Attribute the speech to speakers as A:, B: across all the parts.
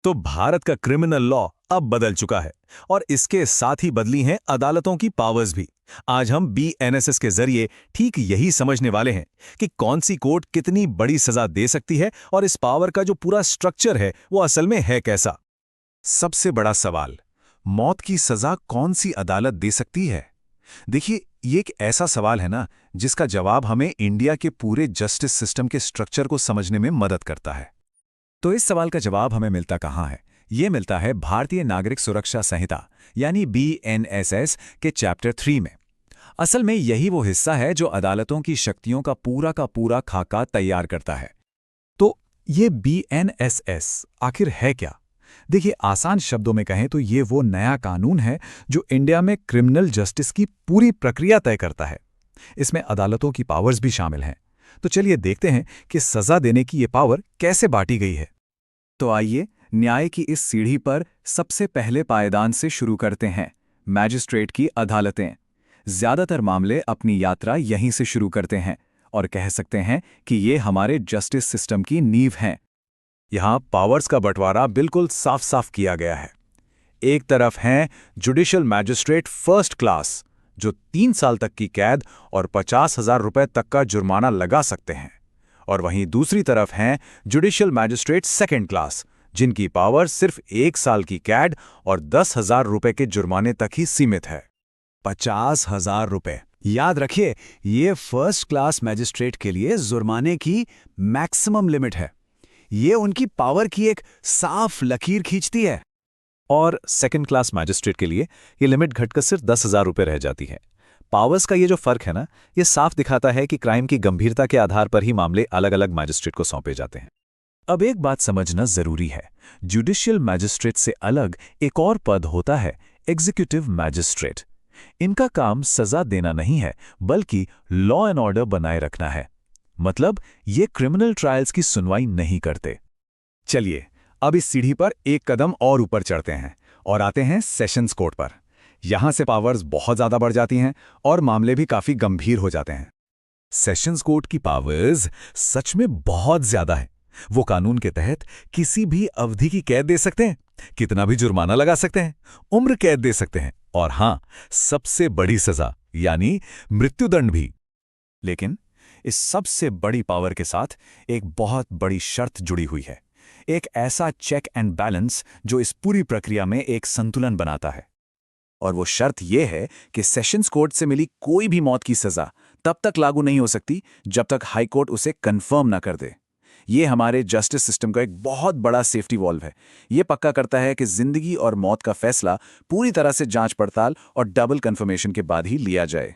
A: तो भारत का criminal law अब बदल चुका है और इसके साथ ही बदली हैं अदालतों की पावर्स भी। आज हम बीएनएसएस के जरिए ठीक यही समझने वाले हैं कि कौन सी कोर्ट कितनी बड़ी सजा दे सकती है और इस पावर का जो पूरा स्ट्रक्चर है वो असल में है कैसा।
B: सबसे बड़ा सवाल, मौत की सजा कौन सी अदालत दे सकती है? देखिए, ये एक ऐसा सवाल है ना जिसका जवाब हमें इंडिया के पूरे जस्टिस सिस्टम के स्ट्रक्चर को समझने में मदद करता है।
C: तो इस सवाल का जवाब हमें मिलता कहाँ है? ये मिलता है भारतीय नागरिक सुरक्षा संहिता यानी बीएनएसएस के चैप्टर 3 में। असल में यही वो हिस्सा है जो अदालतों की शक्तियों का पूरा खाका तैयार करता है। तो ये बीएनएसएस आखिर है क्या? देखिए, आसान शब्दों में कहें तो ये वो नया कानून है जो इंडिया में क्रिमिनल जस्टिस की पूरी प्रक्रिया तय करता है। इसमें अदालतों की पावर्स भी शामिल हैं। तो चलिए देखते हैं कि सजा देने की ये पावर कैसे बांटी गई है। तो आइए न्याय की इस सीढ़ी पर सबसे पहले पायदान से शुरू करते हैं, मैजिस्ट्रेट की अदालतें। ज्यादातर मामले अपनी यात्रा यहीं से शुरू करते हैं और कह सकते हैं कि ये हमारे जस्टिस सिस्टम की नींव हैं।
B: यहाँ पावर्स का बंटवारा बिल्कुल साफ साफ किया गया है। एक तरफ हैं जुडिशियल मैजिस्ट्रेट फर्स्ट क्लास, जो 3 साल तक की कैद और 50,000 रुपए तक का जुर्माना लगा सकते हैं, और वहीं दूसरी तरफ हैं जुडिशियल मैजिस्ट्रेट सेकेंड क्लास, जिनकी पावर सिर्फ 1 साल की कैद और 10,000 रुपए के जुर्माने तक ही सीमित है।
C: 50,000 रुपए, याद रखिए, ये फर्स्ट क्लास मैजिस्ट्रेट के लिए जुर्माने की मैक्सिमम लिमिट है। ये उनकी पावर की एक साफ लकीर खींचती है।
A: और सेकंड क्लास मैजिस्ट्रेट के लिए ये लिमिट घटकर सिर्फ 10,000 रुपये रह जाती है। पावर्स का ये जो फर्क है ना, ये साफ दिखाता है कि क्राइम की गंभीरता के आधार पर ही मामले अलग अलग मैजिस्ट्रेट को सौंपे जाते हैं।
C: अब एक बात समझना जरूरी है, जुडिशियल मैजिस्ट्रेट से अलग एक और पद होता है, एग्जीक्यूटिव मैजिस्ट्रेट। इनका काम सजा देना नहीं है, बल्कि लॉ एंड ऑर्डर बनाए रखना है। मतलब ये क्रिमिनल ट्रायल्स की सुनवाई नहीं करते।
B: चलिए, अब इस सीढ़ी पर एक कदम और ऊपर चढ़ते हैं और आते हैं सेशंस कोर्ट पर। यहां से पावर्स बहुत ज्यादा बढ़ जाती हैं और मामले भी काफी गंभीर हो जाते हैं।
C: सेशंस कोर्ट की पावर्स सच में बहुत ज्यादा है। वो कानून के तहत किसी भी अवधि की कैद दे सकते हैं, कितना भी जुर्माना लगा सकते हैं, उम्र कैद दे सकते हैं, और हां, सबसे बड़ी सजा यानी मृत्युदंड भी। लेकिन इस सबसे बड़ी पावर के साथ एक बहुत बड़ी शर्त जुड़ी हुई है, एक ऐसा चेक एंड बैलेंस जो इस पूरी प्रक्रिया में एक संतुलन बनाता है। और वो शर्त यह है कि सेशंस कोर्ट से मिली कोई भी मौत की सजा तब तक लागू नहीं हो सकती जब तक हाई कोर्ट उसे कंफर्म ना कर दे। ये हमारे जस्टिस सिस्टम का एक बहुत बड़ा सेफ्टी वॉल्व है। ये पक्का करता है कि जिंदगी और मौत का फैसला पूरी तरह से जांच पड़ताल और डबल कंफर्मेशन के बाद ही लिया जाए।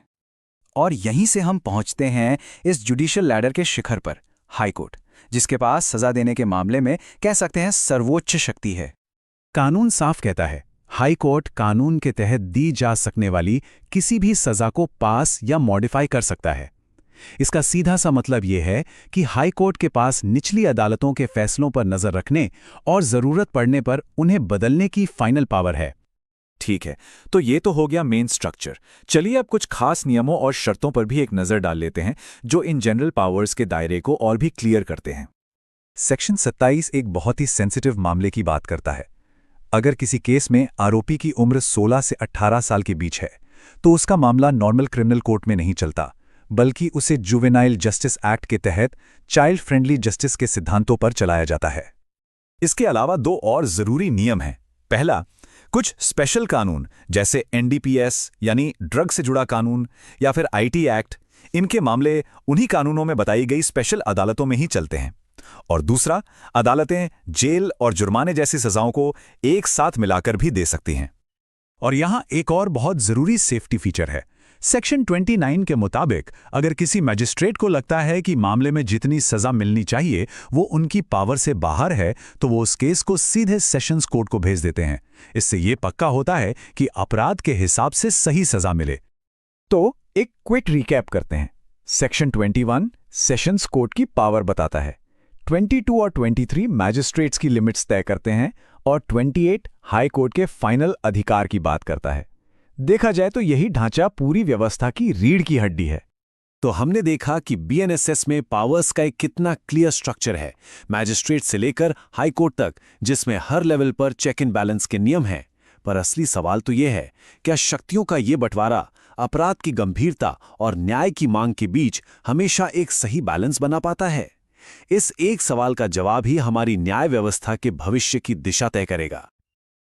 C: और यहीं से हम पहुंचते हैं इस जुडिशियल लैडर के शिखर पर, हाई कोर्ट, जिसके पास सजा देने के मामले में कह सकते हैं सर्वोच्च शक्ति है। कानून साफ कहता है, हाई कोर्ट कानून के तहत दी जा सकने वाली किसी भी सजा को पास या मॉडिफाई कर सकता है। इसका सीधा सा मतलब यह है कि हाई कोर्ट के पास निचली अदालतों के फैसलों पर नजर रखने और जरूरत पड़ने पर उन्हें बदलने की फाइनल पावर है। ठीक है, तो ये तो हो गया मेन स्ट्रक्चर। चलिए अब कुछ खास नियमों और शर्तों पर भी एक नजर डाल लेते हैं जो इन जनरल पावर्स के दायरे को और भी क्लियर करते हैं। सेक्शन 27 एक बहुत ही सेंसिटिव मामले की बात करता है। अगर किसी केस में आरोपी की उम्र 16 से 18 साल के बीच है, तो उसका मामला नॉर्मल क्रिमिनल कोर्ट में नहीं चलता, बल्कि उसे जुवेनाइल जस्टिस एक्ट के तहत चाइल्ड फ्रेंडली जस्टिस के सिद्धांतों पर चलाया जाता है। इसके अलावा 2 और जरूरी नियम हैं। पहला, कुछ स्पेशल कानून जैसे एनडीपीएस यानी ड्रग से जुड़ा कानून या फिर आईटी एक्ट, इनके मामले उन्हीं कानूनों में बताई गई स्पेशल अदालतों में ही चलते हैं। और दूसरा, अदालतें जेल और जुर्माने जैसी सजाओं को एक साथ मिलाकर भी दे सकती हैं। और यहां एक और बहुत जरूरी सेफ्टी फीचर है। सेक्शन 29 के मुताबिक अगर किसी मैजिस्ट्रेट को लगता है कि मामले में जितनी सजा मिलनी चाहिए वो उनकी पावर से बाहर है, तो वो उस केस को सीधे सेशंस कोर्ट को भेज देते हैं। इससे ये पक्का होता है कि अपराध के हिसाब से सही सजा मिले। तो एक क्विक रिकैप करते हैं। सेक्शन 21 सेशंस कोर्ट की पावर बताता है, 22 और 23 मैजिस्ट्रेट्स की लिमिट्स तय करते हैं, और 28 हाई कोर्ट के फाइनल अधिकार की बात करता है। देखा जाए तो यही ढांचा पूरी व्यवस्था की रीढ़ की हड्डी है।
A: तो हमने देखा कि बीएनएसएस में पावर्स का एक कितना क्लियर स्ट्रक्चर है, मैजिस्ट्रेट से लेकर हाई कोर्ट तक, जिसमें हर लेवल पर चेक एंड बैलेंस के नियम हैं। पर असली सवाल तो यह है, क्या शक्तियों का ये बंटवारा अपराध की गंभीरता और न्याय की मांग के बीच हमेशा एक सही बैलेंस बना पाता है? इस एक सवाल का जवाब ही हमारी न्याय व्यवस्था के भविष्य की दिशा तय करेगा।